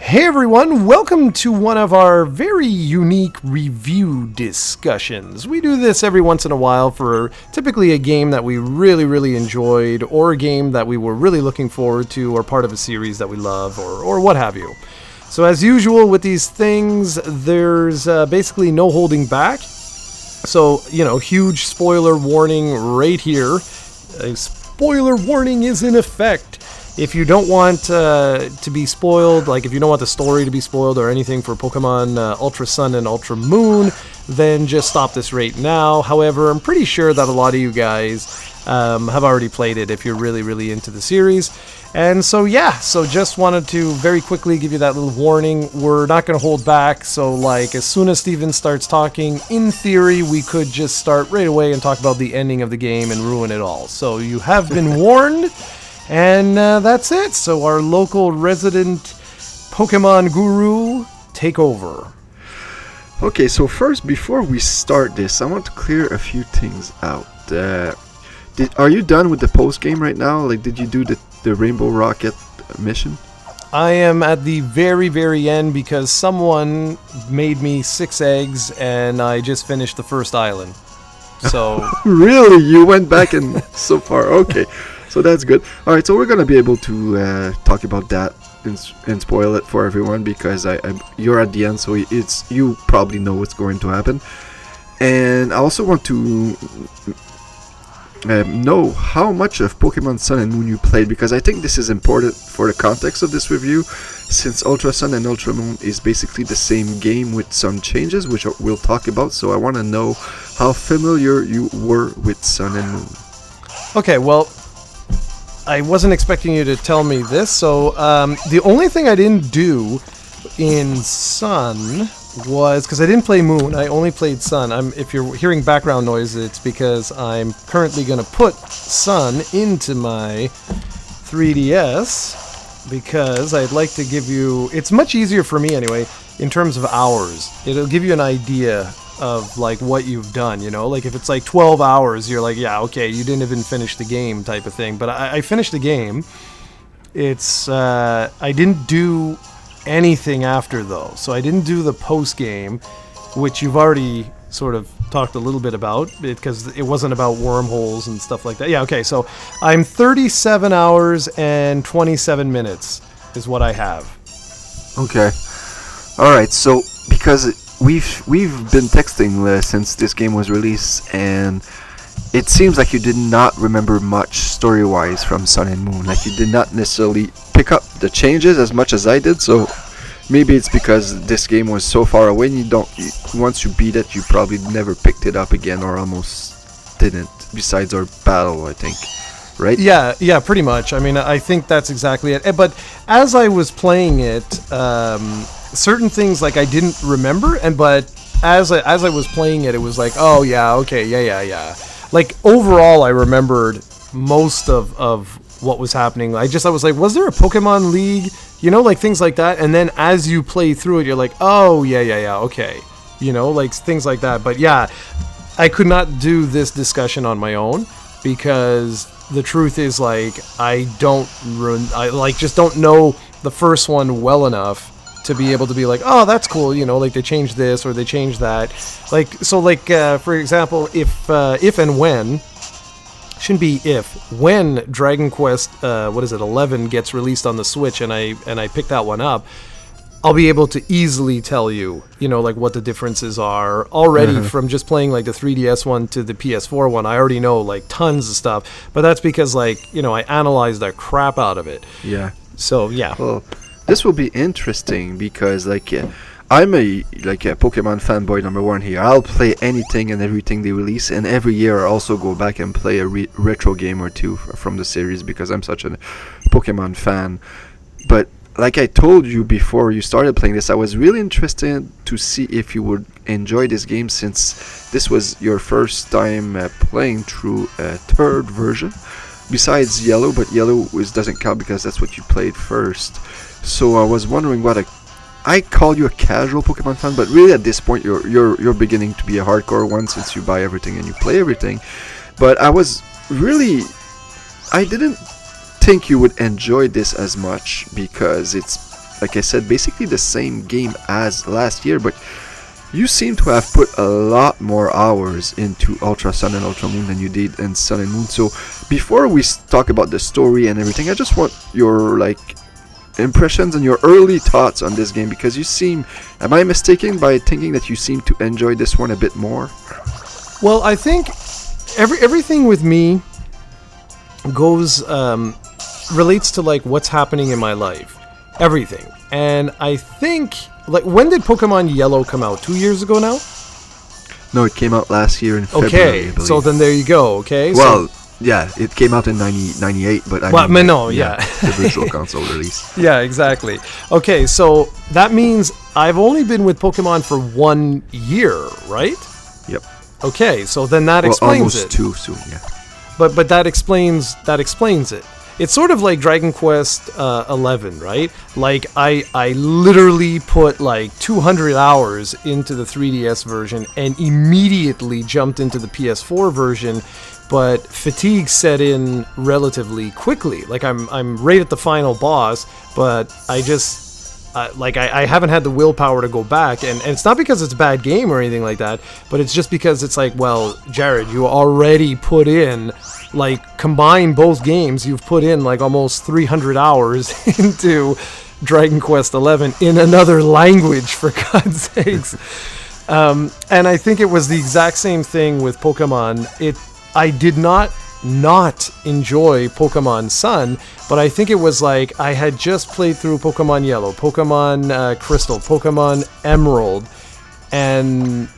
Hey everyone, welcome to one of our very unique review discussions. We do this every once in a while for typically a game that we really enjoyed, or a game that we were really looking forward to, or part of a series that we love, or what have you. So as usual with these things, there's basically no holding back. So, huge spoiler warning right here. A spoiler warning is in effect. If you don't want to be spoiled, like if you don't want the story to be spoiled or anything for Pokemon Ultra Sun and Ultra Moon, then just stop this right now. However, I'm pretty sure that a lot of you guys have already played it if you're really into the series. And so just wanted to very quickly give you that little warning. We're not going to hold back, so as soon as Steven starts talking, in theory, we could just start right away and talk about the ending of the game and ruin it all. So you have been warned. And that's it. So our local resident Pokemon guru, Takeover. Okay, so first, before we start this, I want to clear a few things out. Are you done with the post game right now? Did you do the Rainbow Rocket mission? I am at the very end because someone made me 6 eggs and I just finished the first island. So really? You went back and so far? Okay. So that's good. All right, so we're gonna be able to talk about that and spoil it for everyone because you're at the end, so you probably know what's going to happen. And I also want to know how much of Pokemon Sun and Moon you played, because I think this is important for the context of this review, since Ultra Sun and Ultra Moon is basically the same game with some changes, which we'll talk about. So I want to know how familiar you were with Sun and Moon. Okay, well, I wasn't expecting you to tell me this, so the only thing I didn't do in Sun was, because I didn't play Moon, I only played Sun. If you're hearing background noise, it's because I'm currently going to put Sun into my 3DS, because I'd like to give you, it's much easier for me anyway, in terms of hours. It'll give you an idea of what you've done, if it's 12 hours, you're yeah, okay, you didn't even finish the game type of thing. But I finished the game. It's I didn't do anything after though, so I didn't do the post game, which you've already sort of talked a little bit about, because it wasn't about wormholes and stuff like that. Yeah, okay, so I'm 37 hours and 27 minutes is what I have. Okay, all right, so because We've been texting since this game was released, and it seems like you did not remember much story-wise from Sun and Moon. You did not necessarily pick up the changes as much as I did, so maybe it's because this game was so far away and once you beat it, you probably never picked it up again, or almost didn't, besides our battle, I think. Right? Yeah, pretty much. I mean, I think that's exactly it. But as I was playing it, certain things I didn't remember, but as I was playing it, it was oh yeah, okay, yeah. Overall, I remembered most of what was happening. I was was there a Pokemon League? Things like that. And then as you play through it, you're oh yeah, okay. Things like that. But yeah, I could not do this discussion on my own, because the truth is I just don't know the first one well enough to be able to be oh, that's cool, they changed this or they changed that. For example, if and when, shouldn't be if, when Dragon Quest 11 gets released on the Switch and I pick that one up, I'll be able to easily tell you, what the differences are already from just playing the 3DS one to the PS4 one. I already know tons of stuff, but that's because I analyzed the crap out of it. Yeah. So yeah. Well, this will be interesting because I'm a Pokemon fanboy number one here. I'll play anything and everything they release, and every year I also go back and play a retro game or two from the series because I'm such a Pokemon fan. But like I told you before you started playing this, I was really interested to see if you would enjoy this game, since this was your first time playing through a third version besides Yellow, but Yellow doesn't count because that's what you played first. So I was wondering I call you a casual Pokemon fan, but really at this point you're beginning to be a hardcore one, since you buy everything and you play everything. But I didn't think you would enjoy this as much, because it's like I said, basically the same game as last year, but you seem to have put a lot more hours into Ultra Sun and Ultra Moon than you did in Sun and Moon. So before we talk about the story and everything, I just want your impressions and your early thoughts on this game, because you seem, am I mistaken by thinking that you seem to enjoy this one a bit more? Well, I think everything with me goes relates to what's happening in my life. Everything. And I think, when did Pokemon Yellow come out? 2 years ago now? No, it came out last year in February, I believe. So then there you go, okay? Well, yeah, it came out in 98, but the Virtual Console release. Yeah, exactly. Okay, so that means I've only been with Pokemon for 1 year, right? Yep. Okay, so then that explains almost it. 2 soon, yeah. But that explains it. It's sort of like Dragon Quest 11, right? I literally put 200 hours into the 3DS version and immediately jumped into the PS4 version, but fatigue set in relatively quickly. I'm right at the final boss, but I just I haven't had the willpower to go back, and it's not because it's a bad game or anything like that, but it's just because it's well, Jarrod, you already put in combine both games, you've put in almost 300 hours into Dragon Quest 11 in another language, for God's sakes. And I think it was the exact same thing with Pokemon. I did not enjoy Pokemon Sun, but I think it was I had just played through Pokemon Yellow, Pokemon Crystal, Pokemon Emerald, and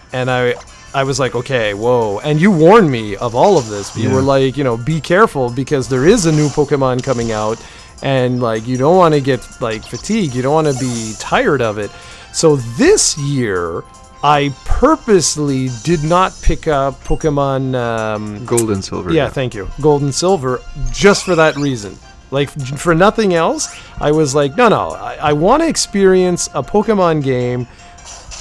I was okay, whoa. And you warned me of all of this. You were be careful, because there is a new Pokemon coming out, and you don't want to get fatigued. You don't want to be tired of it. So this year, I purposely did not pick up Pokemon Gold and Silver. Yeah, thank you. Gold and Silver, just for that reason. For nothing else, I was no, I want to experience a Pokemon game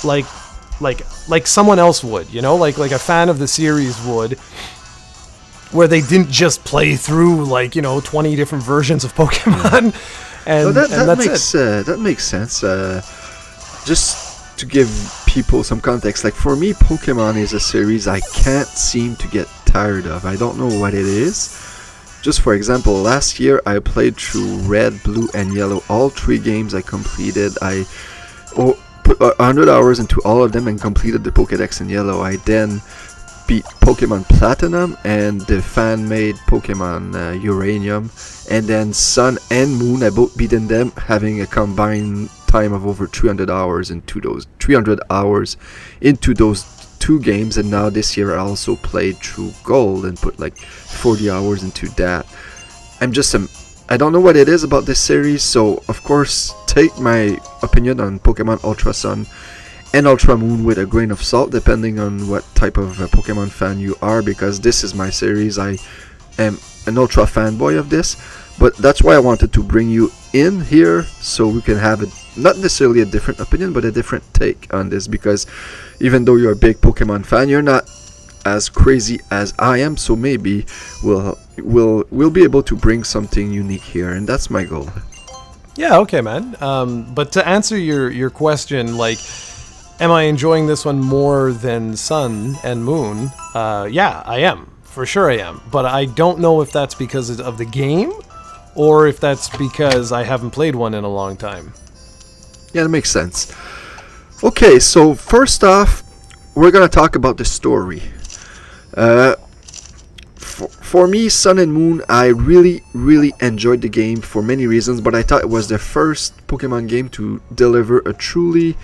like someone else would, like a fan of the series would, where they didn't just play through 20 different versions of Pokemon. And that makes sense. Just to give people some context, for me, Pokemon is a series I can't seem to get tired of. I don't know what it is. Just for example, last year I played through Red, Blue, and Yellow. All 3 games I completed. I put 100 hours into all of them and completed the Pokédex in Yellow. I then beat Pokemon Platinum and the fan-made Pokemon Uranium, and then Sun and Moon, I both beaten them, having a combined time of over 300 hours into those 2 games. And now this year I also played through Gold and put 40 hours into that. I don't know what it is about this series, so of course take my opinion on Pokemon Ultra Sun and Ultra Moon with a grain of salt, depending on what type of Pokemon fan you are, because this is my series. I am an ultra fanboy of this, but that's why I wanted to bring you in here, so we can have not necessarily a different opinion, but a different take on this, because even though you're a big Pokemon fan, you're not as crazy as I am, so maybe we'll be able to bring something unique here, and that's my goal. Yeah, okay, man. But to answer your question, am I enjoying this one more than Sun and Moon? Yeah, I am. For sure I am. But I don't know if that's because of the game, or if that's because I haven't played one in a long time. Yeah, that makes sense. Okay, so first off, we're going to talk about the story. For me, Sun and Moon, I really, really enjoyed the game for many reasons, but I thought it was the first Pokemon game to deliver a truly,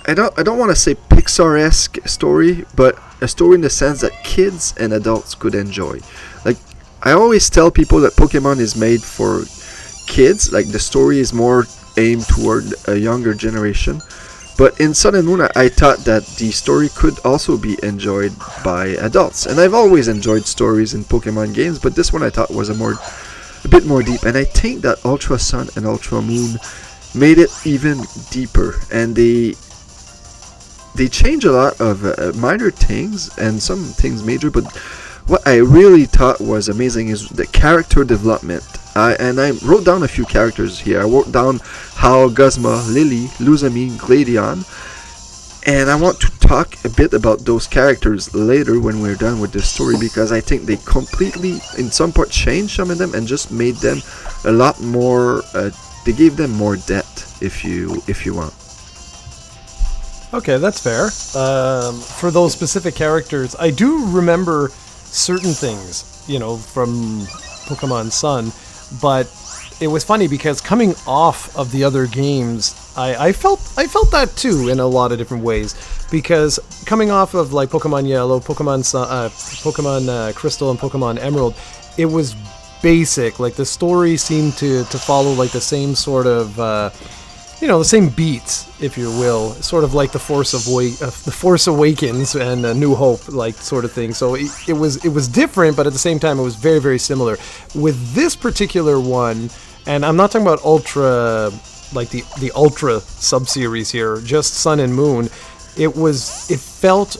I don't want to say Pixar-esque story, but a story in the sense that kids and adults could enjoy. I always tell people that Pokemon is made for kids, the story is more aimed toward a younger generation. But in Sun and Moon, I thought that the story could also be enjoyed by adults. And I've always enjoyed stories in Pokemon games, but this one I thought was a bit more deep. And I think that Ultra Sun and Ultra Moon made it even deeper. And they change a lot of minor things and some things major, but what I really thought was amazing is the character development. I wrote down a few characters here. I wrote down Hal, Guzma, Lily, Luzamine, Gladion, and I want to talk a bit about those characters later when we're done with the story, because I think they completely, in some part, changed some of them and just made them a lot more. They gave them more depth, if you want. Okay, that's fair. For those specific characters, I do remember certain things, from Pokemon Sun, but it was funny because coming off of the other games, I felt that too in a lot of different ways, because coming off of like Pokemon Yellow, Pokemon Sun, Pokemon Crystal, and Pokemon Emerald, it was basic. Like the story seemed to follow like the same sort of the same beats, if you will, sort of like the Force Awakens and New Hope, like sort of thing. So it was different, but at the same time, it was very, very similar. With this particular one, and I'm not talking about Ultra, like the Ultra sub-series here, just Sun and Moon, it felt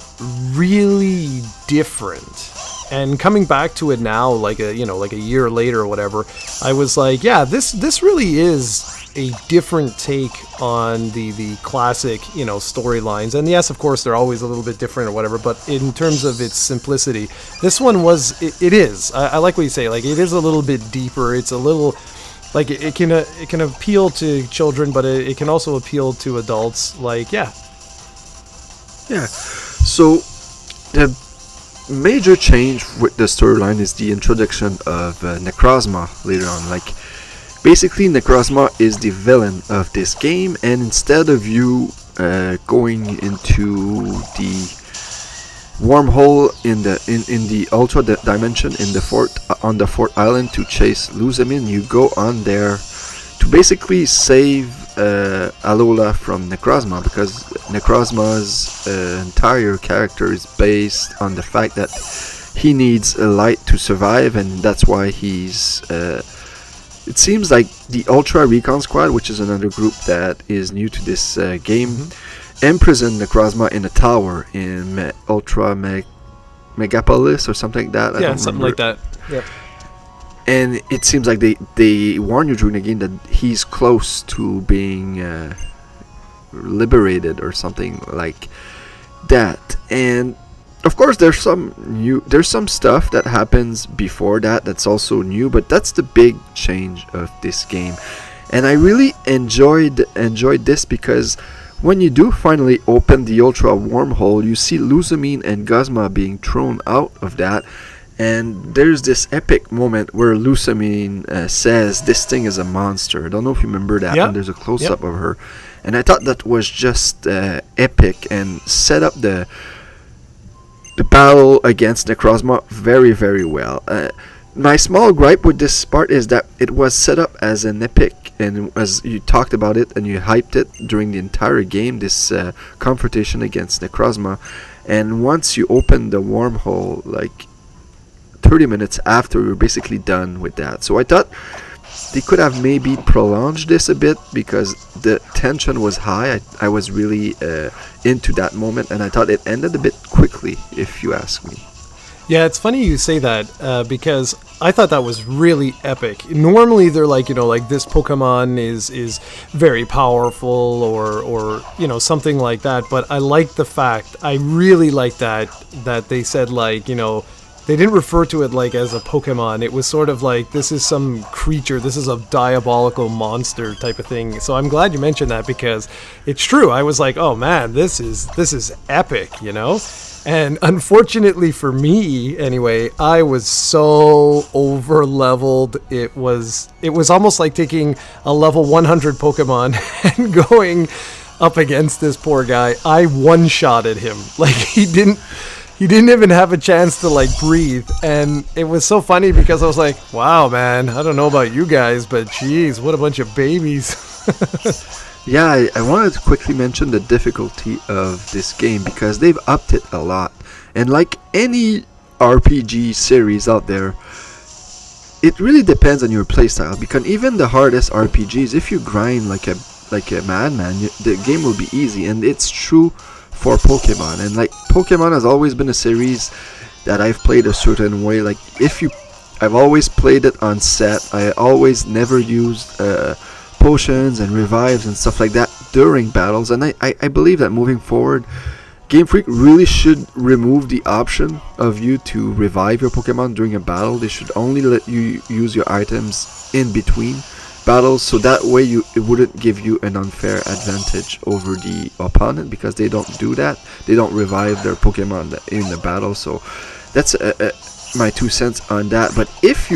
really different. And coming back to it now, like a year later or whatever, I was like, yeah, this really is a different take on the classic, storylines. And yes, of course, they're always a little bit different or whatever, but in terms of its simplicity, this one it is. I like what you say, like it is a little bit deeper. It's a little like it can appeal to children, but it can also appeal to adults. Like, yeah. So the major change with the storyline is the introduction of Necrozma later on. Like, basically, Necrozma is the villain of this game, and instead of you going into the wormhole in the Ultra Dimension on the fourth island to chase Luzamine, you go on there to basically save Alola from Necrozma, because Necrozma's entire character is based on the fact that he needs a light to survive, and that's why he's it seems like the Ultra Recon Squad, which is another group that is new to this game, imprisoned Necrozma in a tower in Ultra Megapolis or something like that. Yeah, something like that. Yep. And it seems like they warn you during the game that he's close to being liberated or something like that. And of course, there's some stuff that happens before that's also new, but that's the big change of this game. And I really enjoyed this, because when you do finally open the Ultra wormhole, you see Luzamine and Guzma being thrown out of that. And there's this epic moment where Luzamine says, "This thing is a monster." I don't know if you remember that. Yep. And there's a close-up of her. And I thought that was just epic and set up the battle against Necrozma very, very well. My small gripe with this part is that it was set up as an epic, and as you talked about it and you hyped it during the entire game, this confrontation against Necrozma. And once you open the wormhole, like 30 minutes after, we were basically done with that. So I thought they could have maybe prolonged this a bit, because the tension was high. I was really into that moment, and I thought it ended a bit quickly, if you ask me. Yeah, it's funny you say that, because I thought that was really epic. Normally they're like, like this Pokemon is very powerful or something like that, but I really like that they said, like, they didn't refer to it like as a Pokemon. It was sort of like, this is some creature, this is a diabolical monster type of thing. So I'm glad you mentioned that, because it's true. I was like, oh man, this is epic, And unfortunately for me, anyway, I was so over leveled. It was almost like taking a level 100 Pokemon and going up against this poor guy. I one-shotted him. Like, he didn't even have a chance to like breathe. And it was so funny, because I was like, wow, man, I don't know about you guys, but geez, what a bunch of babies. Yeah, I wanted to quickly mention the difficulty of this game, because they've upped it a lot. And like any RPG series out there, it really depends on your playstyle, because even the hardest RPGs, if you grind like a madman, the game will be easy. And it's true for Pokemon. And like, Pokemon has always been a series that I've played a certain way. Like, if you I've always played it on set. I always never used potions and revives and stuff like that during battles, and I believe that moving forward, Game Freak really should remove the option of you to revive your Pokemon during a battle. They should only let you use your items in between battles, so that way it wouldn't give you an unfair advantage over the opponent, because they don't do that. They don't revive their Pokemon in the battle. So that's my 2 cents on that. But if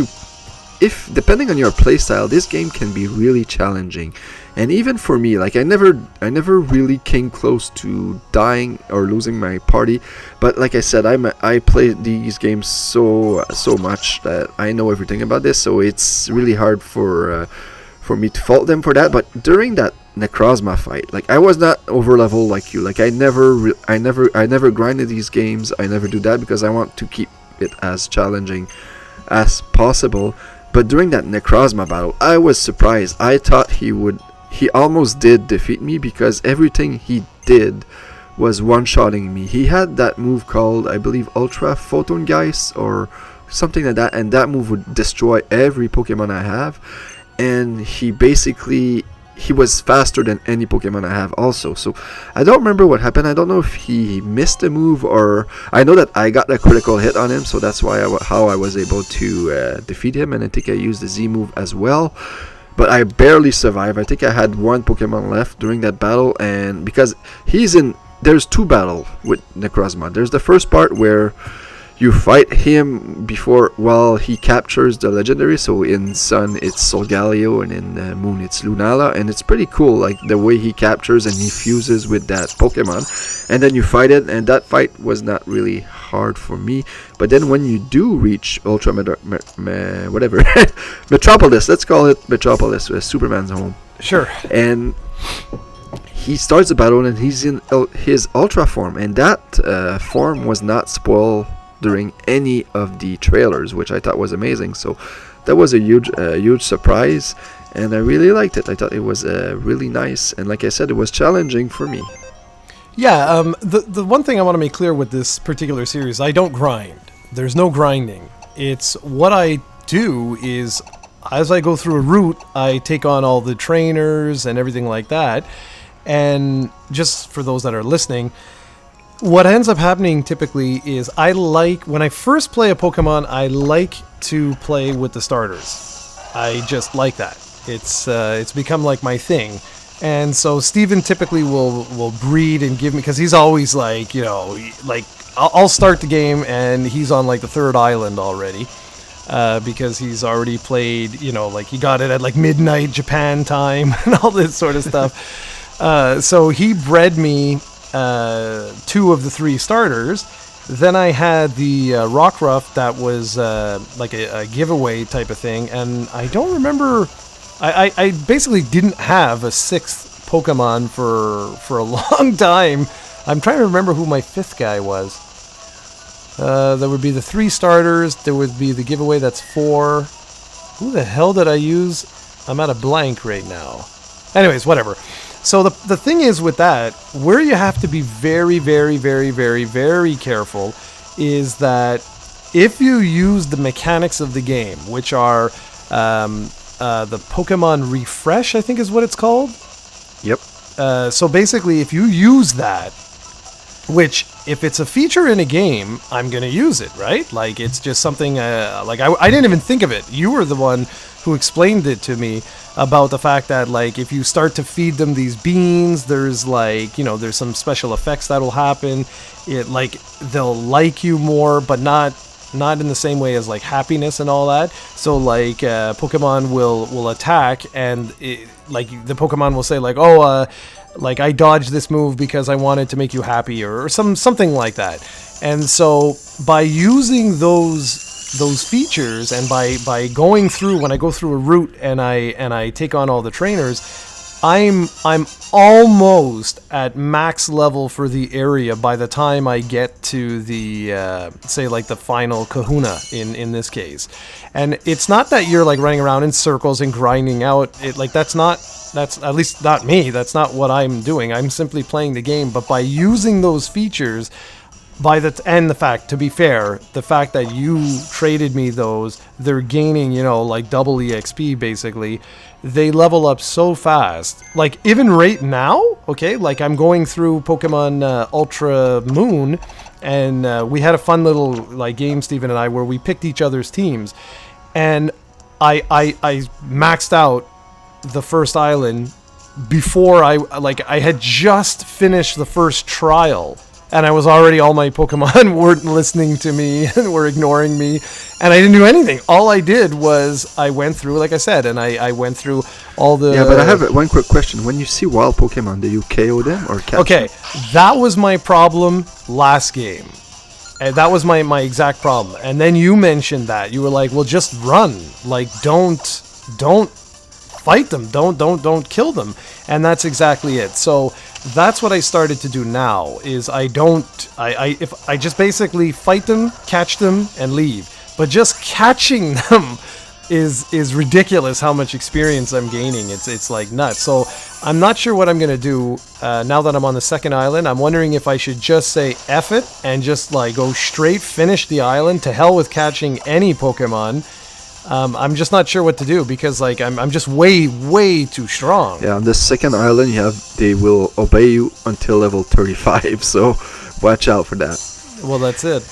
depending on your playstyle, this game can be really challenging. And even for me, like I never really came close to dying or losing my party. But like I said, I play these games so much that I know everything about this. So it's really hard for me to fault them for that. But during that Necrozma fight, like I was not over level like you. Like I never grinded these games. I never do that because I want to keep it as challenging as possible. But during that Necrozma battle, I was surprised. I thought he almost did defeat me, because everything he did was one-shotting me. He had that move called, I believe, Ultra Photon Geist or something like that, and that move would destroy every Pokemon I have. And he was faster than any Pokemon I have also. So I don't remember what happened. I don't know if he missed a move, or I know that I got a critical hit on him, so that's why how I was able to defeat him. And I think I used the Z move as well, but I barely survived. I think I had one Pokemon left during that battle, and because there's two battles with Necrozma. There's the first part where you fight him while he captures the legendary. So in Sun it's Solgaleo, and in Moon it's Lunala, and it's pretty cool, like the way he captures and he fuses with that Pokemon, and then you fight it, and that fight was not really hard for me. But then when you do reach Ultra Metropolis, let's call it Metropolis, Superman's home. Sure. And he starts the battle, and he's in his Ultra form, and that form was not spoiled during any of the trailers, which I thought was amazing. So that was a huge surprise, and I really liked it. I thought it was really nice, and like I said, it was challenging for me. Yeah, the one thing I want to make clear with this particular series, I don't grind. There's no grinding. It's what I do is, as I go through a route, I take on all the trainers and everything like that. And just for those that are listening, what ends up happening typically is when I first play a Pokemon, I like to play with the starters. I just like that. It's become like my thing. And so Steven typically will breed and give me, because he's always like, like I'll start the game and he's on like the third island already, because he's already played, like he got it at like midnight Japan time and all this sort of stuff. So he bred me 2 of the 3 starters. Then I had the Rockruff that was like a giveaway type of thing, and I don't remember. I basically didn't have a 6th Pokemon for a long time. I'm trying to remember who my 5th guy was. There would be the 3 starters. There would be the giveaway, that's 4. Who the hell did I use? I'm at a blank right now. Anyways, whatever. So the thing is with that, where you have to be very, very, very, very, very careful is that if you use the mechanics of the game, which are the Pokemon Refresh, I think is what it's called. Yep. So basically, if you use that, which if it's a feature in a game, I'm going to use it, right? Like it's just something, like I didn't even think of it. You were the one who explained it to me about the fact that like if you start to feed them these beans, there's like, there's some special effects that'll happen. It like they'll like you more, but not in the same way as like happiness and all that. So like Pokemon will attack, and like the Pokemon will say like, oh, like I dodged this move because I wanted to make you happy, or something like that. And so by using those features, and by going through, when I go through a route and I take on all the trainers, I'm almost at max level for the area by the time I get to the say like the final Kahuna in this case. And it's not that you're like running around in circles and grinding out it, like that's at least not me, that's not what I'm doing. I'm simply playing the game, but by using those features, and the fact, to be fair, the fact that you traded me those, they're gaining, like double EXP basically. They level up so fast. Like even right now, okay, like I'm going through Pokemon Ultra Moon, and we had a fun little like game, Steven and I, where we picked each other's teams, and I maxed out the first island before I had just finished the first trial, and I was already, all my Pokemon weren't listening to me and were ignoring me, and I didn't do anything. All I did was I went through, like I said, and I went through all the... Yeah, but I have one quick question. When you see wild Pokemon, do you KO them or catch Okay, them? that was my problem last game. And that was my exact problem. And then you mentioned that. You were like, well, just run. Like, don't fight them. Don't kill them. And that's exactly it. So that's what I started to do now, is I just basically fight them, catch them, and leave. But just catching them is ridiculous how much experience I'm gaining. It's like nuts. So I'm not sure what I'm going to do now that I'm on the second island. I'm wondering if I should just say F it and just like go straight finish the island. To hell with catching any Pokemon. I'm just not sure what to do, because like I'm just way too strong. Yeah, on the second island they will obey you until level 35, so watch out for that. Well, that's it.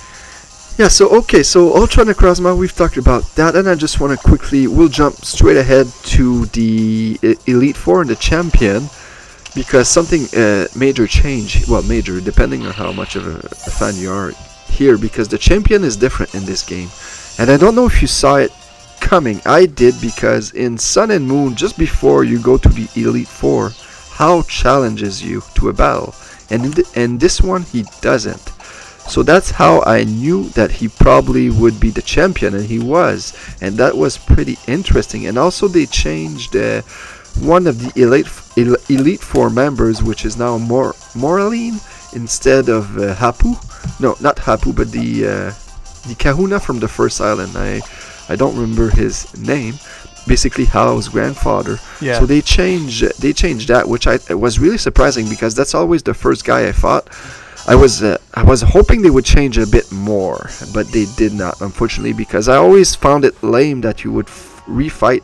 Yeah, so Ultra Necrozma, we've talked about that, and I just want to we'll jump straight ahead to the Elite Four and the Champion, because something major depending on how much of a fan you are here, because the Champion is different in this game, and I don't know if you saw it coming. I did, because in Sun and Moon, just before you go to the Elite Four, Hao challenges you to a battle, and in this one he doesn't. So that's how I knew that he probably would be the champion, and he was, and that was pretty interesting. And also they changed one of the Elite Four members, which is now Moraline instead of Hapu. No, not Hapu, but the Kahuna from the first island. I don't remember his name. Basically Hao's grandfather. Yeah. So they changed that, which it was really surprising, because that's always the first guy I fought. I was hoping they would change a bit more, but they did not, unfortunately, because I always found it lame that you would refight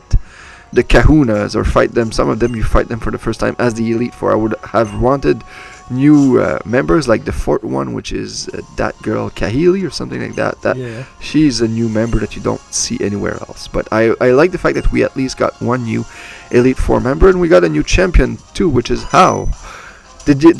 the Kahunas, or fight them. Some of them you fight them for the first time as the Elite Four. I would have wanted new members, like the fourth one, which is that girl Kahili or something like that. She's a new member that you don't see anywhere else. But I like the fact that we at least got one new Elite Four member, and we got a new champion too, which is Hao. Did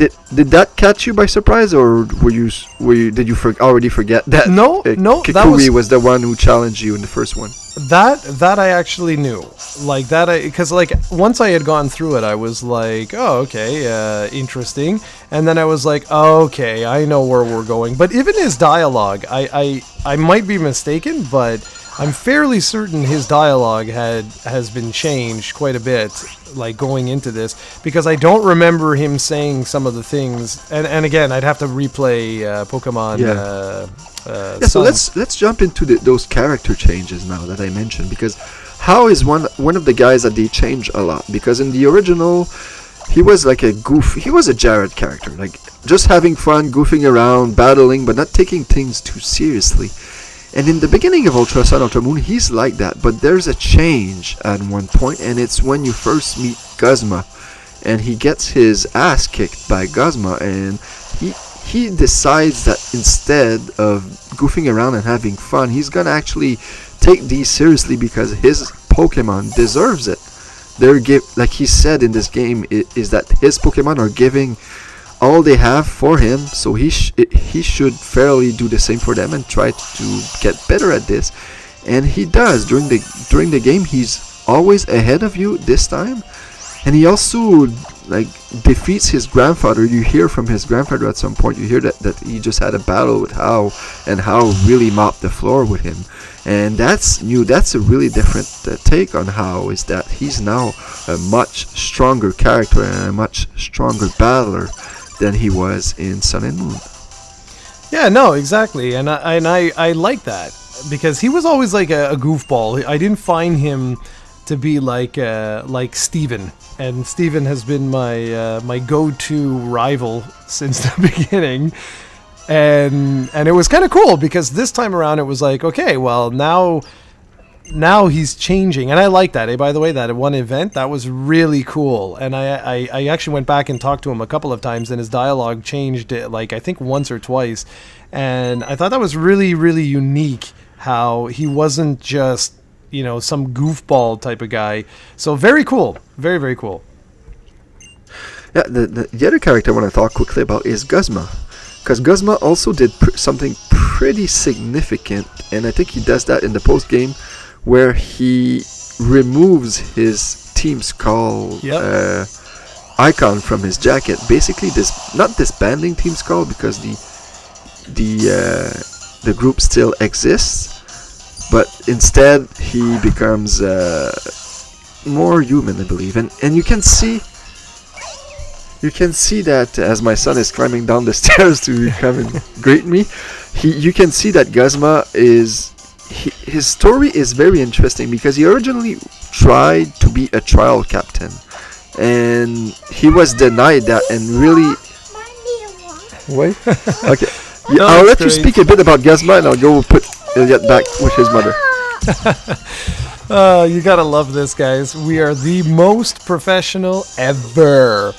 that catch you by surprise, or did you already forget that? No, Kikuri was the one who challenged you in the first one. That I actually knew, like that, because like once I had gone through it, I was like, oh, okay, interesting, and then I was like, oh, okay, I know where we're going. But even his dialogue, I might be mistaken, but I'm fairly certain his dialogue has been changed quite a bit, like going into this, because I don't remember him saying some of the things. And again, I'd have to replay Pokemon. So let's jump into those character changes now that I mentioned, because Hao is one of the guys that they change a lot, because in the original he was like a goof. He was a Jarrod character, like just having fun, goofing around, battling, but not taking things too seriously. And in the beginning of Ultra Sun, Ultra Moon, he's like that, but there's a change at one point, and it's when you first meet Guzma, and he gets his ass kicked by Guzma, and he decides that instead of goofing around and having fun, he's gonna actually take these seriously, because his Pokemon deserves it. Like he said in this game, is that his Pokemon are giving all they have for him, so he should fairly do the same for them and try to get better at this. And he does. During the game, he's always ahead of you this time, and he also like defeats his grandfather. You hear from his grandfather at some point, you hear that he just had a battle with Hao, and Hao really mopped the floor with him. And that's new. That's a really different take on Hao, is that he's now a much stronger character and a much stronger battler than he was in Sun and Moon. Yeah, no, exactly, and I like that, because he was always like a goofball. I didn't find him to be like Steven, and Steven has been my go-to rival since the beginning. and it was kind of cool because this time around it was like, okay, well now he's changing, and I like that. By the way, that one event, that was really cool, and I actually went back and talked to him a couple of times, and his dialogue changed, like I think once or twice, and I thought that was really, really unique, how he wasn't just, some goofball type of guy. So very cool. Very, very cool. Yeah, the other character I want to talk quickly about is Guzma. Because Guzma also did something pretty significant, and I think he does that in the post-game, where he removes his Team Skull icon from his jacket. Basically, not disbanding Team Skull, because the group still exists, but instead he becomes more human, I believe. And you can see that as my son is climbing down the stairs to come and greet me, you can see that Guzma his story is very interesting, because he originally tried to be a trial captain, and he was denied that, and really... Wait. Okay. Yeah, no, I'll let you speak a bit about Guzma, and I'll go put Elliot back with his mother. You gotta love this, guys. We are the most professional ever.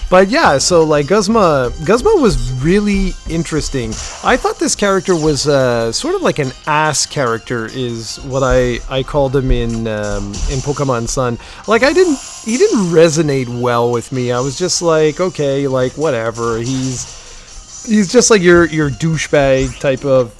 But yeah, so like Guzma was really interesting. I thought this character was sort of like an ass character, is what I called him in Pokemon Sun. Like he didn't resonate well with me. I was just like, okay, like whatever. He's just like your douchebag type of,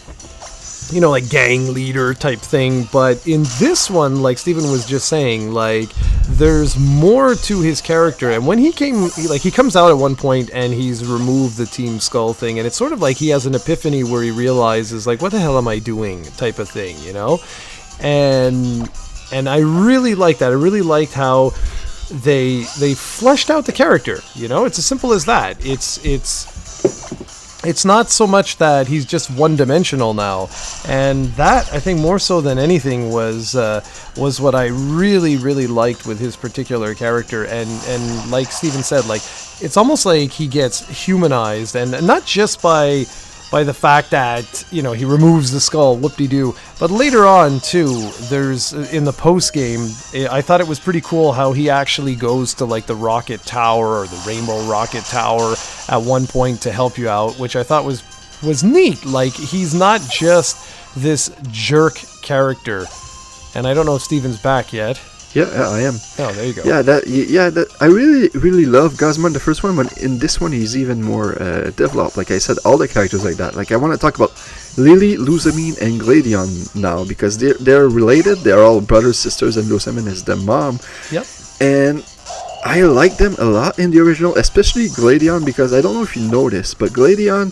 like gang leader type thing. But in this one, like Steven was just saying, like there's more to his character. And when he comes out at one point and he's removed the Team Skull thing, and it's sort of like he has an epiphany where he realizes, like, what the hell am I doing type of thing, and I really liked that. I really liked how they fleshed out the character. It's as simple as that. It's not so much that he's just one-dimensional now, and that, I think, more so than anything was what I really, really liked with his particular character. And like Steven said, like it's almost like he gets humanized, and not just by the fact that he removes the skull, whoop-de-doo, but later on too, there's in the post game, I thought it was pretty cool how he actually goes to like the Rocket Tower or the Rainbow Rocket Tower at one point to help you out, which I thought was neat. Like he's not just this jerk character. And I don't know if Steven's back yet. Yeah, I am. Oh, there you go. That I really, really love Guzma in the first one, but in this one he's even more developed. Like I said, all the characters like that. Like I want to talk about Lily, Lusamine, and Gladion now, because they're related. They're all brothers, sisters, and Lusamine is the mom. Yep. And I like them a lot in the original, especially Gladion, because I don't know if you noticed, but Gladion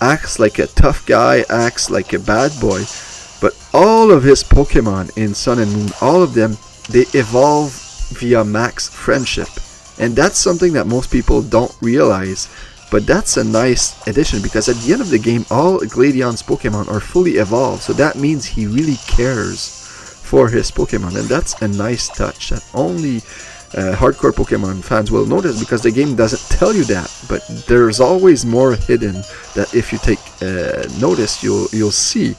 acts like a tough guy, acts like a bad boy, but all of his Pokemon in Sun and Moon, all of them, they evolve via max friendship, and that's something that most people don't realize, but that's a nice addition, because at the end of the game all Gladion's Pokemon are fully evolved, so that means he really cares for his Pokemon, and that's a nice touch that only hardcore Pokemon fans will notice, because the game doesn't tell you that, but there's always more hidden that if you take notice you'll see.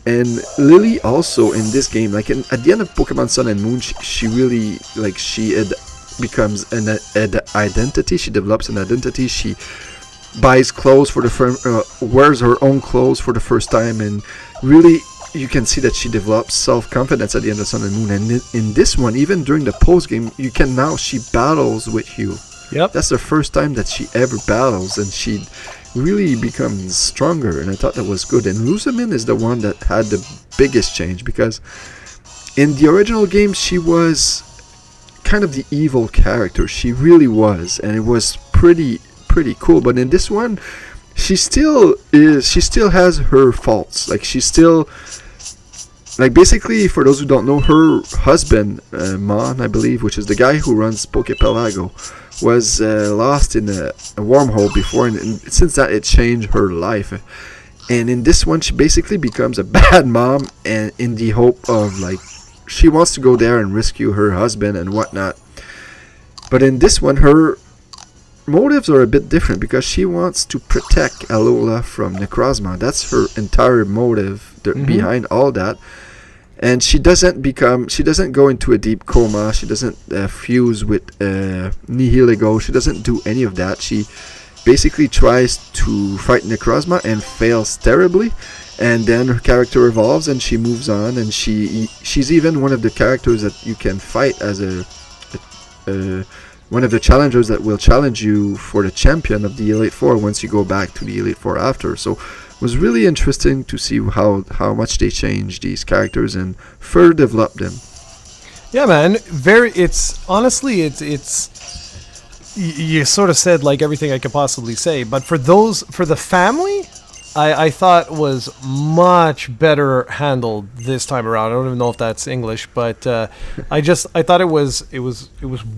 And Lily also in this game, like at the end of Pokemon Sun and Moon, she really, like, becomes an identity. She develops an identity. She buys clothes for wears her own clothes for the first time, and really you can see that she develops self-confidence at the end of Sun and Moon. And in this one, even during the post game, she battles with you. Yep. That's the first time that she ever battles, and she really becomes stronger, and I thought that was good. And Lusamine is the one that had the biggest change, because in the original game she was kind of the evil character. She really was, and it was pretty cool. But in this one, she still has her faults. Like she still, like, basically, for those who don't know, her husband, Mon, I believe, which is the guy who runs Poképelago, was lost in a wormhole before, and since that it changed her life. And in this one, she basically becomes a bad mom, and in the hope of, like, she wants to go there and rescue her husband and whatnot. But in this one, her motives are a bit different because she wants to protect Alola from Necrozma. That's her entire motive behind all that. And she doesn't go into a deep coma. She doesn't fuse with Nihilego. She doesn't do any of that. She basically tries to fight Necrozma and fails terribly. And then her character evolves and she moves on. And she's even one of the characters that you can fight as one of the challengers that will challenge you for the champion of the Elite Four once you go back to the Elite Four after. So it was really interesting to see how much they changed these characters and further develop them. Yeah, man. It's honestly, you sort of said like everything I could possibly say, but for the family, I thought was much better handled this time around. I don't even know if that's English, but I thought it was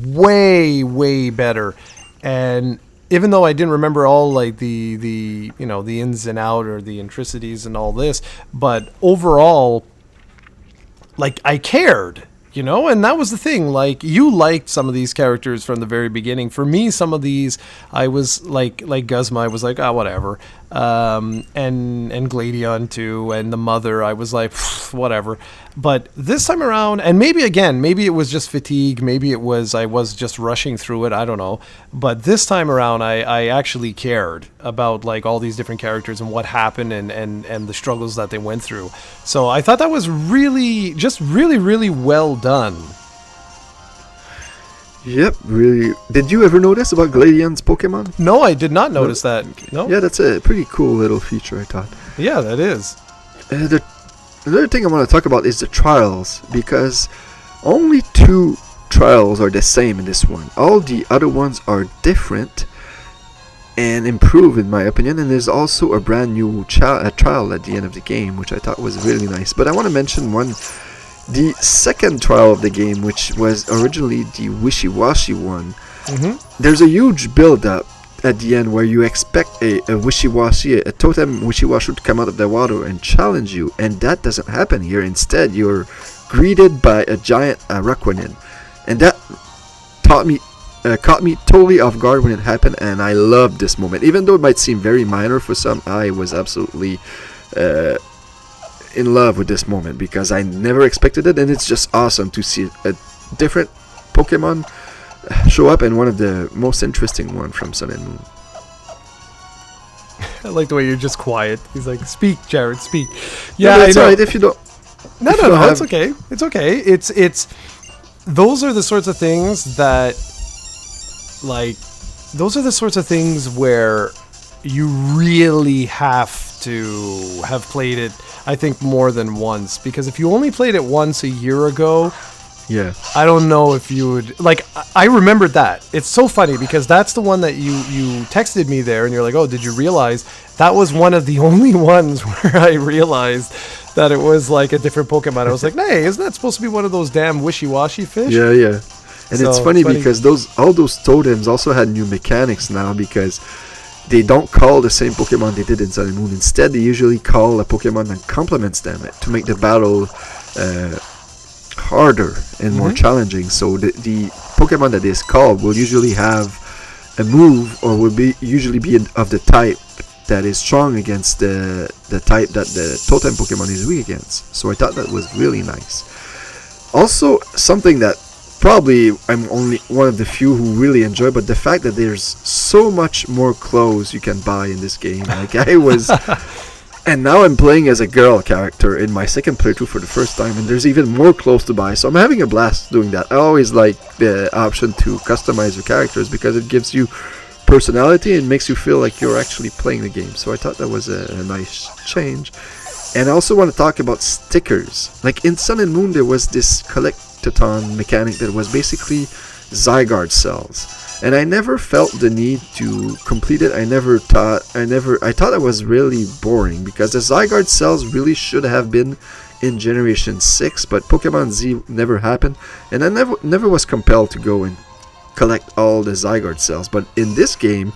way better. And even though I didn't remember all like the ins and out or the intricacies and all this, but overall, like I cared. And that was the thing. Like, you liked some of these characters from the very beginning. For me, some of these, I was like Guzma, I was like, whatever. And Gladion too, and the mother, I was like, whatever. But this time around, and maybe it was just fatigue, maybe I was just rushing through it, I don't know. But this time around, I actually cared about like all these different characters and what happened and the struggles that they went through. So I thought that was really well done. Yep, really. Did you ever notice about Gladion's Pokemon? No, I did not notice that. No. Yeah, that's a pretty cool little feature, I thought. Yeah, that is. Another thing I want to talk about is the trials, because only 2 trials are the same in this one. All the other ones are different and improved, in my opinion, and there's also a brand new trial at the end of the game, which I thought was really nice. But I want to mention the second trial of the game, which was originally the Wishy-Washy one. Mm-hmm. There's a huge build-up at the end where you expect a Wishy-Washy, a totem Wishy-Washy to come out of the water and challenge you, and that doesn't happen here. Instead, you're greeted by a giant Araquanid, and that caught me totally off guard when it happened, and I loved this moment. Even though it might seem very minor for some, I was absolutely in love with this moment because I never expected it, and it's just awesome to see a different Pokemon show up, and one of the most interesting one from Sun and Moon. I like the way you're just quiet. He's like, "Speak, Jarrod, speak." Yeah, it's alright if you don't. No, it's okay. It's okay. It's those are the sorts of things that, like, those are the sorts of things where you really have to have played it, I think, more than once. Because if you only played it once a year ago, yeah, I don't know if you would, like, I remembered that. It's so funny because that's the one that you texted me there and you're like, oh, did you realize that was one of the only ones where I realized that it was like a different Pokemon. I was like, hey, isn't that supposed to be one of those damn wishy-washy fish? Yeah. And so, it's funny because all those totems also had new mechanics now, because they don't call the same Pokemon they did in Sun and Moon. Instead, they usually call a Pokemon that complements them to make the battle harder and more challenging. So the Pokemon that is called will usually have a move, or will usually be of the type that is strong against the type that the totem Pokemon is weak against. So I thought that was really nice. Also, something that probably I'm only one of the few who really enjoy, but the fact that there's so much more clothes you can buy in this game. Like, I was and now I'm playing as a girl character in my second playthrough for the first time, and there's even more clothes to buy, so I'm having a blast doing that. I always like the option to customize your characters because it gives you personality and makes you feel like you're actually playing the game. So I thought that was a nice change. And I also want to talk about stickers. Like in Sun and Moon, there was this collectathon mechanic that was basically Zygarde cells, and I never felt the need to complete it. I thought it was really boring because the Zygarde cells really should have been in Generation 6, but Pokemon Z never happened, and I never was compelled to go and collect all the Zygarde cells. But in this game,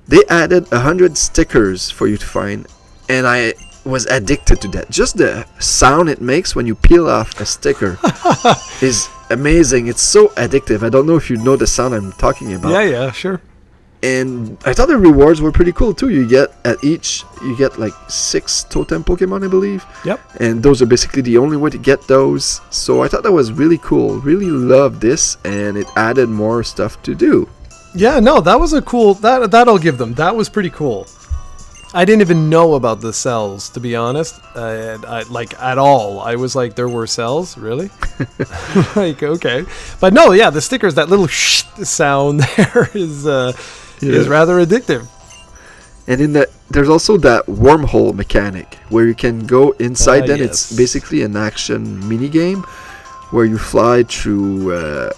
they added 100 stickers for you to find, and I was addicted to that. Just the sound it makes when you peel off a sticker is amazing. It's so addictive. I don't know if you know the sound I'm talking about. Yeah, sure. And I thought the rewards were pretty cool too. You get like 6 totem Pokemon, I believe. Yep. And those are basically the only way to get those. So I thought that was really cool. Really loved this, and it added more stuff to do. Yeah, no, that was a cool. That I'll give them. That was pretty cool. I didn't even know about the cells, to be honest. Like at all. I was like, there were cells, really? Like, okay, but no, yeah, the stickers, that little sound there is rather addictive. And in that, there's also that wormhole mechanic where you can go inside. Then yes. It's basically an action mini game where you fly through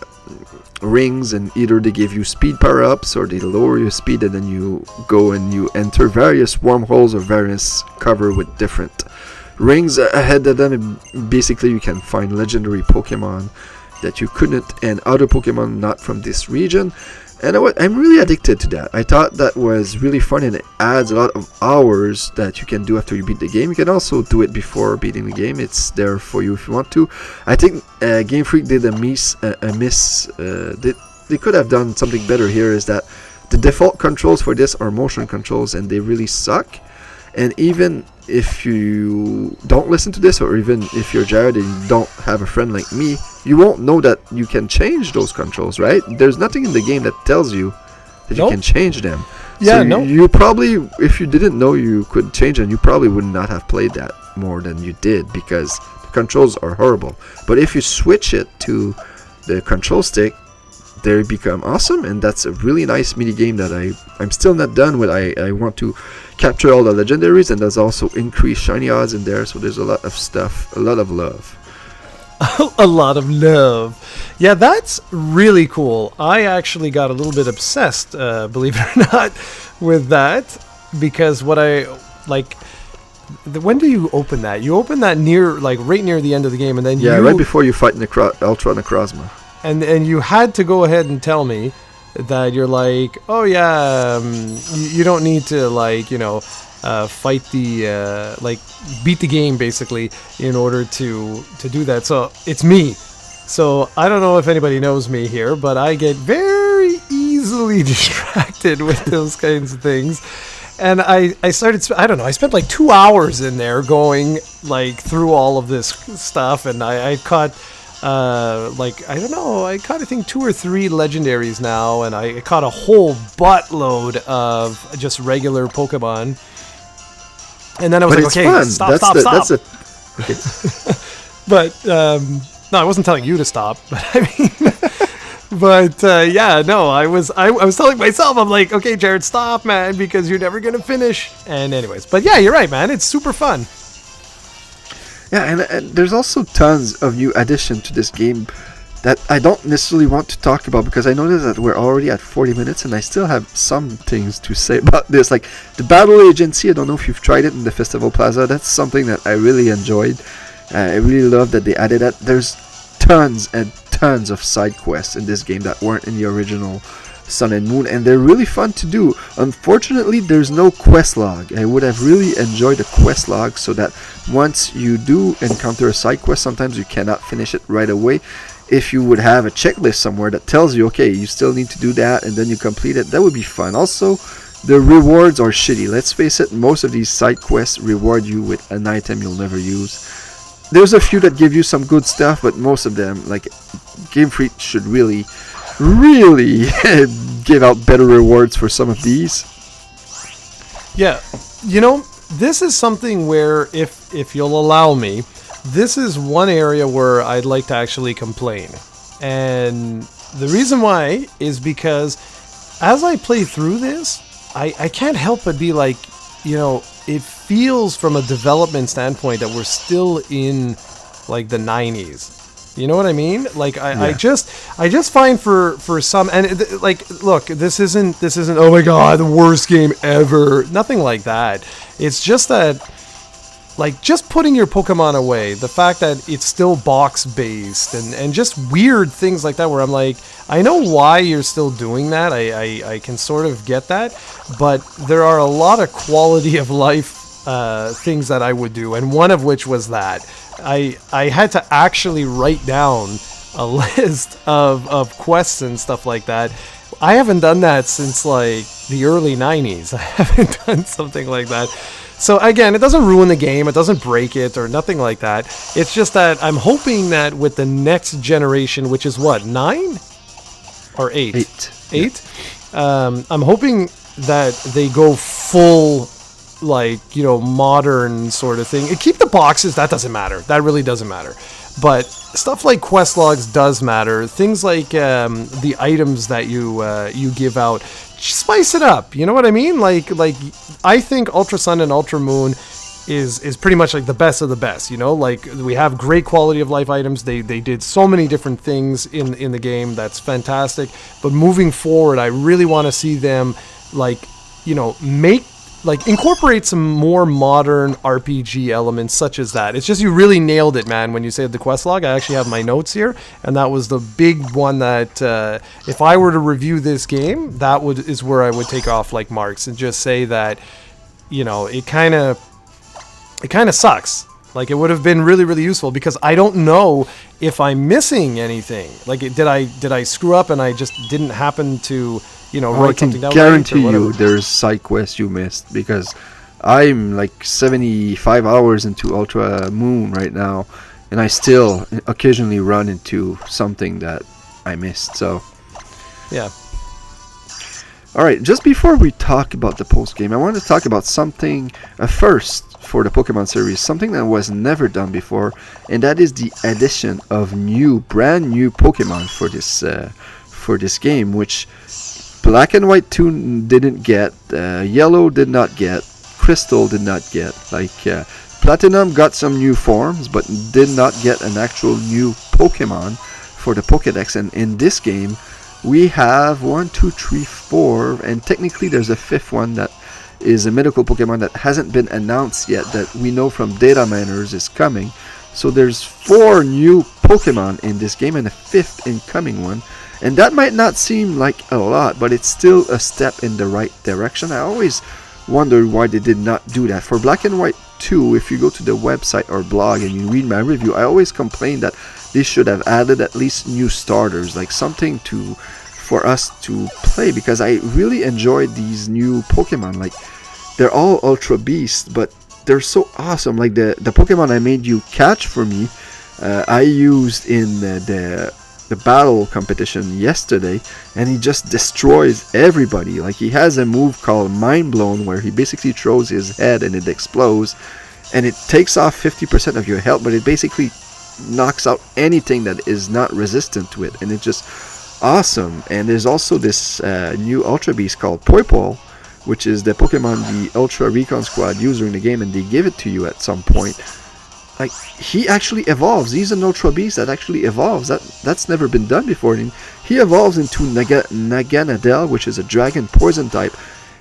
rings, and either they give you speed power-ups or they lower your speed, and then you go and you enter various wormholes or various cover with different rings ahead of them. And basically you can find legendary Pokemon that you couldn't, and other Pokemon not from this region. And I'm really addicted to that. I thought that was really fun, and it adds a lot of hours that you can do after you beat the game. You can also do it before beating the game. It's there for you if you want to. I think Game Freak did a miss. They could have done something better here, is that the default controls for this are motion controls, and they really suck. And even if you don't listen to this, or even if you're Jarrod and you don't have a friend like me, you won't know that you can change those controls, right? There's nothing in the game that tells you that you can change them. Yeah, so no. You probably, if you didn't know you could change them, you probably would not have played that more than you did, because the controls are horrible. But if you switch it to the control stick, they become awesome, and that's a really nice mini game that I'm still not done with. I want to capture all the legendaries, and there's also increased shiny odds in there, so there's a lot of stuff, a lot of love. A lot of love. Yeah, that's really cool. I actually got a little bit obsessed, believe it or not, with that, because what I like. When do you open that? You open that right near the end of the game, and then right before you fight Ultra Necrozma. And you had to go ahead and tell me that you're like, oh yeah, you don't need to fight beat the game basically in order to do that. So it's me. So I don't know if anybody knows me here, but I get very easily distracted with those kinds of things. And I spent like 2 hours in there going like through all of this stuff, and I caught I think 2 or 3 legendaries now, and I caught a whole buttload of just regular Pokemon. And then I was okay, fun. Stop. Okay. But no, I wasn't telling you to stop, but I mean, I was telling myself, I'm like, okay, Jarrod, stop, man, because you're never gonna finish. And anyways, but yeah, you're right, man, it's super fun. Yeah, and there's also tons of new additions to this game that I don't necessarily want to talk about, because I noticed that we're already at 40 minutes and I still have some things to say about this. Like the battle agency, I don't know if you've tried it in the Festival Plaza. That's something that I really enjoyed. I really love that they added that. There's tons and tons of side quests in this game that weren't in the original Sun and Moon, and they're really fun to do. Unfortunately, there's no quest log. I would have really enjoyed a quest log, so that once you do encounter a side quest, sometimes you cannot finish it right away. If you would have a checklist somewhere that tells you, okay, you still need to do that, and then you complete it, that would be fun. Also, the rewards are shitty. Let's face it, most of these side quests reward you with an item you'll never use. There's a few that give you some good stuff, but most of them, like Game Freak, should really give out better rewards for some of these. Yeah, this is something where, if you'll allow me, this is one area where I'd like to actually complain. And the reason why is because as I play through this, I can't help but be like, it feels from a development standpoint that we're still in like the 90s. You know what I mean? Like I just find for some, and look, this isn't oh my god, the worst game ever. Nothing like that. It's just that, like, just putting your Pokemon away, the fact that it's still box based, and just weird things like that, where I'm like, I know why you're still doing that. I can sort of get that, but there are a lot of quality of life things that I would do, and one of which was that I had to actually write down a list of quests and stuff like that. I haven't done that since like the early 90s. I haven't done something like that. So again, it doesn't ruin the game, it doesn't break it or nothing like that. It's just that I'm hoping that with the next generation, which is what, 9 or 8? 8. I'm hoping that they go full, like, you know, modern sort of thing. And keep the boxes, that doesn't matter. That really doesn't matter. But stuff like quest logs does matter. Things like the items that you give out, spice it up. You know what I mean? Like I think Ultra Sun and Ultra Moon is pretty much like the best of the best. You know, like we have great quality of life items. They did so many different things in the game. That's fantastic. But moving forward, I really want to see them, like, you know, incorporate some more modern RPG elements such as that. It's just, you really nailed it, man, when you said the quest log. I actually have my notes here, and that was the big one that if I were to review this game, that is where I would take off like marks and just say that, you know, it kind of sucks. Like, it would have been really, really useful, because I don't know if I'm missing anything. Like, did I screw up and I just didn't happen to, you know, write something down? I can guarantee you there's side quests you missed, because I'm like 75 hours into Ultra Moon right now, and I still occasionally run into something that I missed. So yeah. Alright, just before we talk about the post-game, I wanted to talk about something, a first for the Pokemon series, something that was never done before, and that is the addition of brand new Pokemon for this game, which Black and White 2 didn't get, Yellow did not get, Crystal did not get. Like, Platinum got some new forms, but did not get an actual new Pokemon for the Pokédex. And in this game, we have 1, 2, 3, 4, and technically there's a fifth one that is a mythical Pokemon that hasn't been announced yet, that we know from data miners is coming. So there's 4 new Pokemon in this game and a fifth incoming one. And that might not seem like a lot, but it's still a step in the right direction. I always wondered why they did not do that. For Black and White 2, if you go to the website or blog and you read my review, I always complain that they should have added at least new starters, like something for us to play, because I really enjoyed these new Pokemon. Like, they're all Ultra Beasts, but they're so awesome. Like the Pokemon I made you catch for me, I used in the battle competition yesterday, and he just destroys everybody. Like, he has a move called Mind Blown, where he basically throws his head and it explodes, and it takes off 50% of your health, but it basically knocks out anything that is not resistant to it, and it's just awesome. And there's also this new Ultra Beast called Poipole, which is the Pokemon the Ultra Recon Squad use during the game, and they give it to you at some point. Like, he actually evolves. He's an Ultra Beast that actually evolves. That's never been done before. And he evolves into Naganadel, which is a dragon poison type.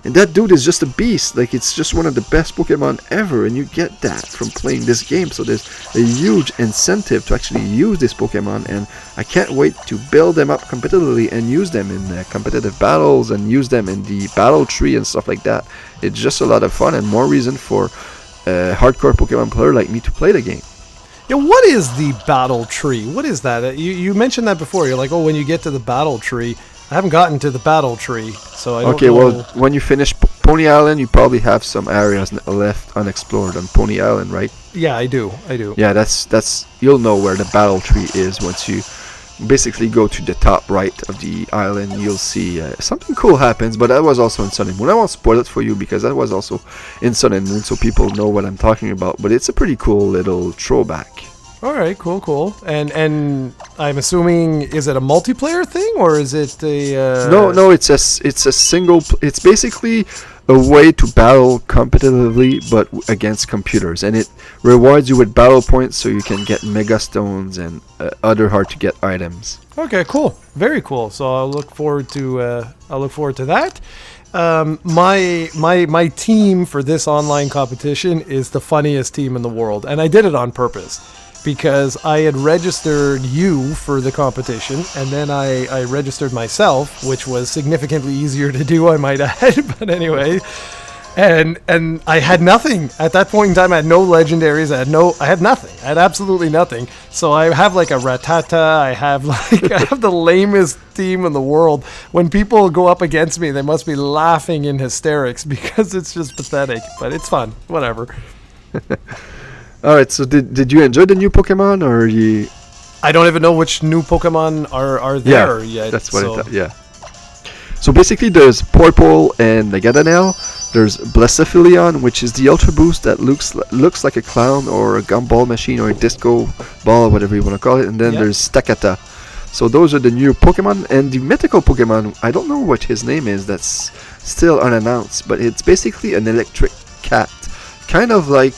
And that dude is just a beast. Like, it's just one of the best Pokemon ever, and you get that from playing this game. So there's a huge incentive to actually use this Pokemon, and I can't wait to build them up competitively and use them in competitive battles and use them in the battle tree and stuff like that. It's just a lot of fun, and more reason for a hardcore Pokemon player like me to play the game. Yeah, what is the battle tree? What is that? You mentioned that before. You're like, oh, when you get to the battle tree. I haven't gotten to the battle tree, so I don't know. Well, when you finish Pony Island, you probably have some areas left unexplored on Pony Island, right? Yeah, I do. Yeah, that's you'll know where the battle tree is once you basically go to the top right of the island. You'll see something cool happens, but that was also in Sun and Moon. I won't spoil it for you because that was also in Sun and Moon, so people know what I'm talking about. But it's a pretty cool little throwback. All right, cool. And I'm assuming, is it a multiplayer thing, or is it a... No, it's a single... It's basically a way to battle competitively, but against computers. And it rewards you with battle points so you can get Mega Stones and other hard-to-get items. Okay, cool. Very cool. So I'll look forward to that. My team for this online competition is the funniest team in the world, and I did it on purpose. Because I had registered you for the competition, and then I registered myself, which was significantly easier to do, I might add. But anyway, And I had nothing at that point in time. I had no legendaries. I had nothing. I had absolutely nothing. So I have like a Rattata. I have the lamest team in the world. When people go up against me, they must be laughing in hysterics because it's just pathetic. But it's fun. Whatever. All right. So did you enjoy the new Pokemon, or you? I don't even know which new Pokemon are there yet. That's what I thought. Yeah. So basically, there's Purple and Megadonel. There's Blessifilion, which is the Ultra Boost that looks like a clown or a gumball machine or a disco ball, whatever you want to call it. And then there's Stakata. So those are the new Pokemon. And the mythical Pokemon, I don't know what his name is. That's still unannounced. But it's basically an electric cat. Kind of like,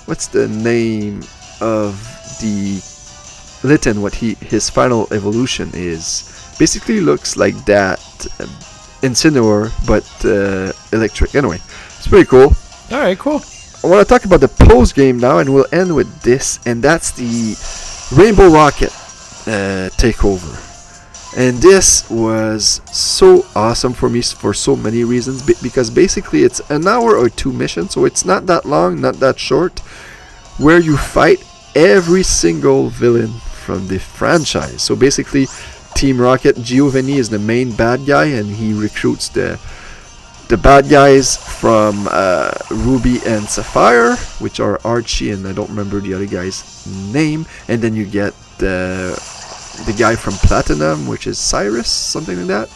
what's the name of the Litten, what his final evolution is. Basically looks like that Incineroar, but electric. Anyway, it's pretty cool. All right, cool. I want to talk about the post game now, and we'll end with this, and that's the Rainbow Rocket takeover. And this was so awesome for me for so many reasons, because basically it's an hour or two mission, so it's not that long, not that short, where you fight every single villain from the franchise. So basically, Team Rocket, Giovanni is the main bad guy, and he recruits the bad guys from Ruby and Sapphire, which are Archie and I don't remember the other guy's name. And then you get the guy from Platinum, which is Cyrus, something like that.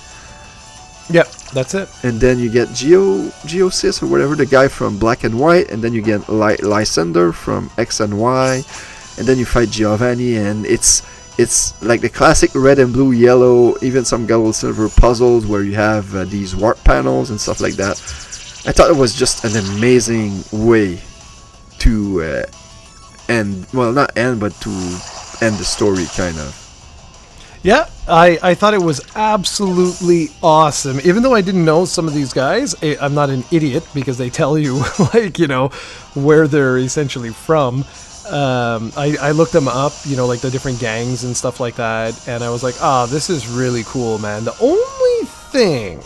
Yep, that's it. And then you get Geosis or whatever, the guy from Black and White, and then you get Lysander from X and Y, and then you fight Giovanni, and it's like the classic red and blue, yellow, even some gold and silver puzzles where you have these warp panels and stuff like that. I thought it was just an amazing way to end, well, not end, but to end the story, kind of. Yeah, I thought it was absolutely awesome. Even though I didn't know some of these guys, I'm not an idiot because they tell you, like, you know, where they're essentially from. I looked them up, you know, like the different gangs and stuff like that, and I was like, this is really cool, man. The only thing,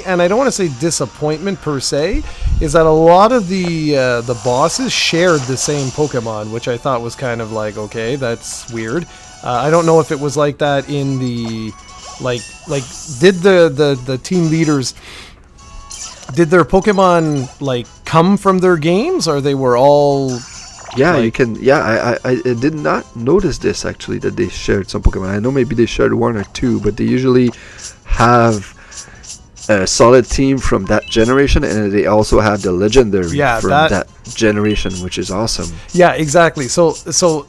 and I don't want to say disappointment per se, is that a lot of the bosses shared the same Pokemon, which I thought was kind of like, okay, that's weird. I don't know if it was like that in the, like did the team leaders, did their Pokemon like come from their games, or they were all... Yeah, like, you can. Yeah, I did not notice this actually, that they shared some Pokemon. I know maybe they shared one or two, but they usually have a solid team from that generation, and they also have the legendary from that generation, which is awesome. Yeah, exactly. So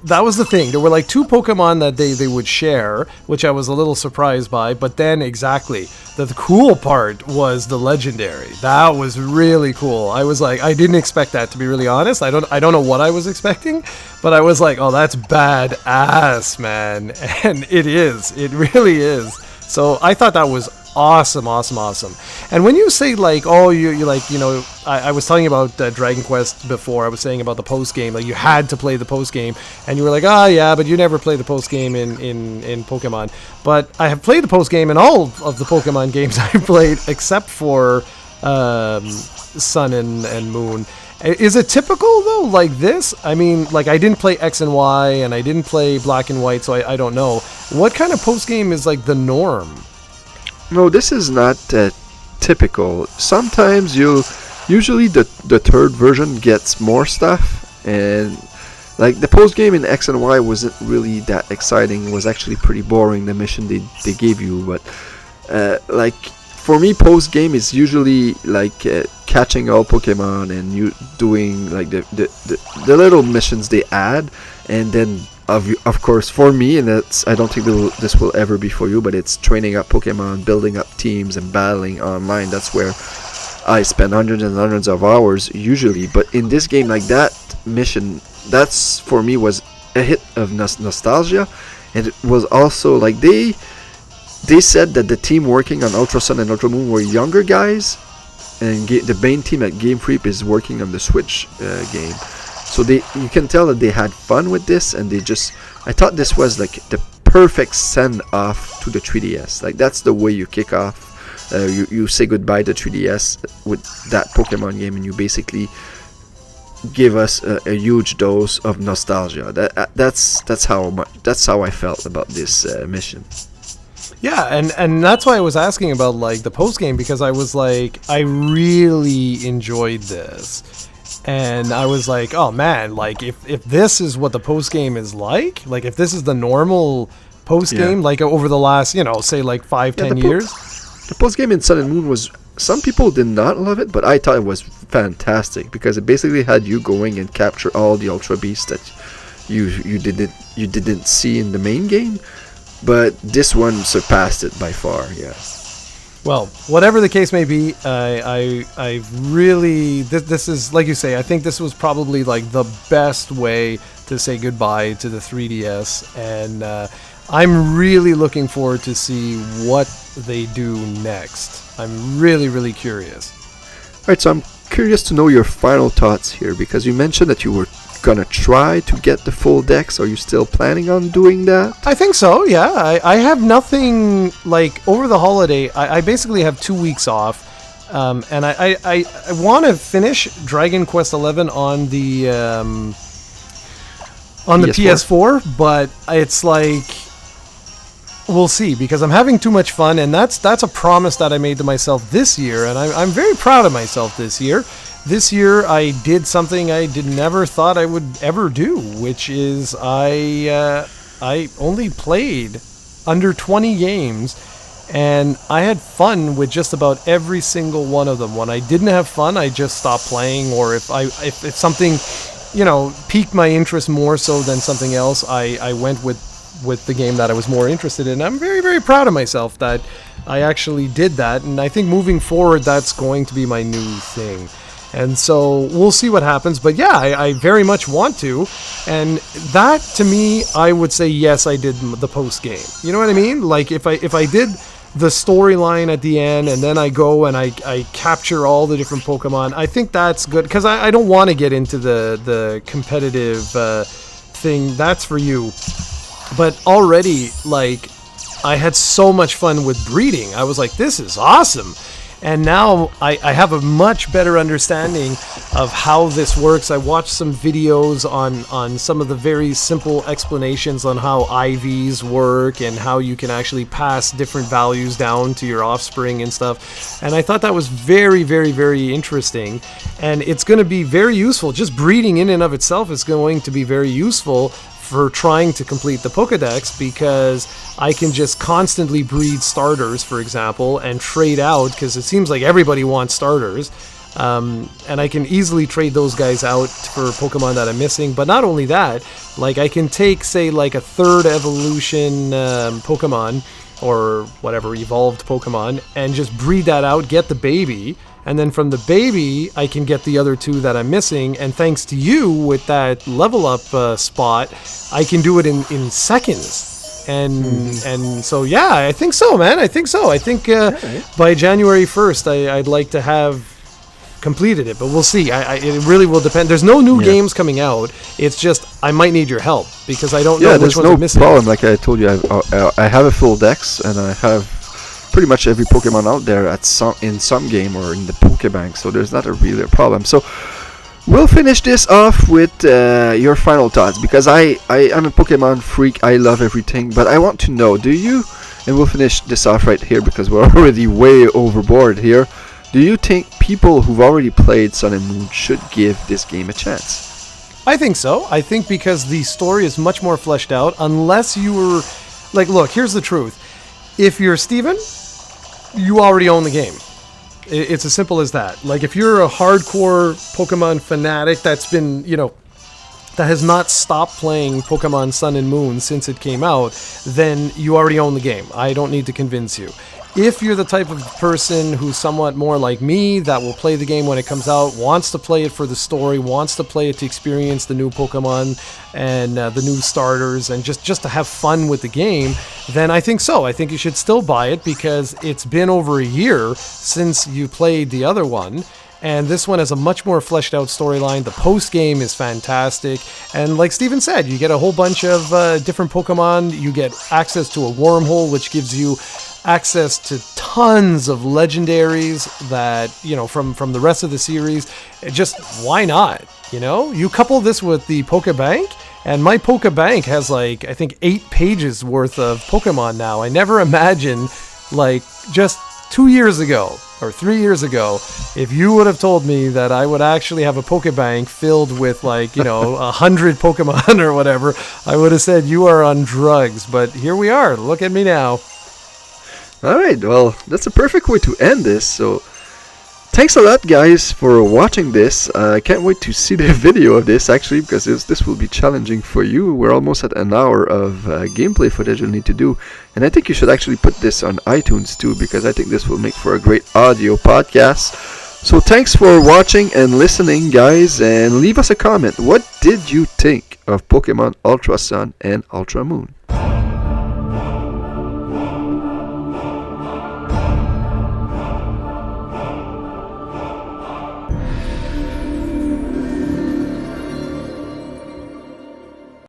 that was the thing. There were like two Pokemon that they would share, which I was a little surprised by. But then exactly, the cool part was the legendary. That was really cool. I was like, I didn't expect that, to be really honest. I don't know what I was expecting, but I was like, oh, that's badass, man. And it is. It really is. So I thought that was awesome. And when you say like, oh, you like, you know, I was telling you about Dragon Quest before. I was saying about the post game, like you had to play the post game, and you were like, yeah, but you never play the post game in Pokemon. But I have played the post game in all of the Pokemon games I've played, except for Sun and Moon. Is it typical though, like this? I mean, like I didn't play X and Y, and I didn't play Black and White, so I don't know. What kind of post game is like the norm? No, this is not typical. Sometimes usually the third version gets more stuff, and like the post game in X and Y wasn't really that exciting. It was actually pretty boring, the mission they gave you. But like for me, post game is usually like catching all Pokemon and you doing like the little missions they add, and then of course for me, and I don't think this will ever be for you, but it's training up Pokemon, building up teams, and battling online. That's where I spend hundreds and hundreds of hours usually. But in this game, like that mission, that's for me was a hit of nostalgia, and it was also like they said that the team working on Ultra Sun and Ultra Moon were younger guys, and the main team at Game Freak is working on the Switch game. So you can tell that they had fun with this, and I thought this was like the perfect send off to the 3DS. Like that's the way you kick off You say goodbye to 3DS with that Pokemon game, and you basically give us a huge dose of nostalgia. That's how I felt about this mission. Yeah, and that's why I was asking about like the post game, because I was like, I really enjoyed this, and I was like, oh man, like if this is what the post game is like if this is the normal post game, like over the last, say like 5-10 years. The post game in Sun and Moon was, some people did not love it, but I thought it was fantastic because it basically had you going and capture all the Ultra Beasts that you didn't see in the main game. But this one surpassed it by far, yeah. Well, whatever the case may be, I really, this is, like you say, I think this was probably like the best way to say goodbye to the 3DS, and I'm really looking forward to see what they do next. I'm really, really curious. Alright, so I'm curious to know your final thoughts here, because you mentioned that you were gonna try to get the full decks. Are you still planning on doing that? I think so, yeah. I have nothing, like, over the holiday, I basically have 2 weeks off, and I want to finish Dragon Quest XI on the PS4, but it's like, we'll see, because I'm having too much fun, and that's a promise that I made to myself this year, and I'm very proud of myself this year. This year, I did something I never thought I would ever do, which is I only played under 20 games, and I had fun with just about every single one of them. When I didn't have fun, I just stopped playing, or if something, piqued my interest more so than something else, I went with the game that I was more interested in. I'm very, very proud of myself that I actually did that, and I think moving forward, that's going to be my new thing. And so we'll see what happens. But yeah, I very much want to. And that, to me, I would say, yes, I did the post game. You know what I mean? Like, if I did the storyline at the end, and then I go and I capture all the different Pokemon, I think that's good. Because I don't want to get into the competitive thing. That's for you. But already, like, I had so much fun with breeding. I was like, this is awesome. And now I have a much better understanding of how this works. I watched some videos on some of the very simple explanations on how IVs work and how you can actually pass different values down to your offspring and stuff. And I thought that was very, very, very interesting. And it's going to be very useful. Just breeding in and of itself is going to be very useful for trying to complete the Pokedex, because I can just constantly breed starters, for example, and trade out, because it seems like everybody wants starters, and I can easily trade those guys out for Pokemon that I'm missing. But not only that, like, I can take, say, like a third evolution Pokemon, or whatever, evolved Pokemon, and just breed that out, get the baby, and then from the baby, I can get the other two that I'm missing. And thanks to you with that level up spot, I can do it in seconds. And so, yeah, I think so, man. I think so. I think by January 1st, I'd like to have completed it. But we'll see. It really will depend. There's no new games coming out. It's just I might need your help, because I don't know which ones I'm missing. Yeah, there's no problem. Like I told you, I have a full dex, and I have pretty much every Pokemon out there in some game or in the Pokebank, so there's not really a problem. So we'll finish this off with your final thoughts, because I'm a Pokemon freak. I love everything, but I want to know, do you, and we'll finish this off right here because we're already way overboard here, do you think people who've already played Sun and Moon should give this game a chance? I think so. I think because the story is much more fleshed out, unless you were, like, look, here's the truth. If you're Steven, you already own the game. It's as simple as that. Like, if you're a hardcore Pokemon fanatic that's been, that has not stopped playing Pokemon Sun and Moon since it came out, then you already own the game. I don't need to convince you. If you're the type of person who's somewhat more like me, that will play the game when it comes out, wants to play it for the story, wants to play it to experience the new Pokemon and the new starters, and just to have fun with the game, then I think so. I think you should still buy it, because it's been over a year since you played the other one. And this one has a much more fleshed out storyline. The post game is fantastic. And like Steven said, you get a whole bunch of different Pokemon. You get access to a wormhole, which gives you access to tons of legendaries that, from the rest of the series. Just why not? You couple this with the Pokebank, and my Pokebank has I think 8 pages worth of Pokemon now. I never imagined, just 2 years ago or 3 years ago, if you would have told me that I would actually have a Pokebank filled with 100 Pokemon or whatever, I would have said you are on drugs. But here we are. Look at me now. All right, well, that's a perfect way to end this. So thanks a lot, guys, for watching this. I can't wait to see the video of this, actually, because this will be challenging for you. We're almost at an hour of gameplay footage you'll need to do. And I think you should actually put this on iTunes, too, because I think this will make for a great audio podcast. So thanks for watching and listening, guys, and leave us a comment. What did you think of Pokemon Ultra Sun and Ultra Moon?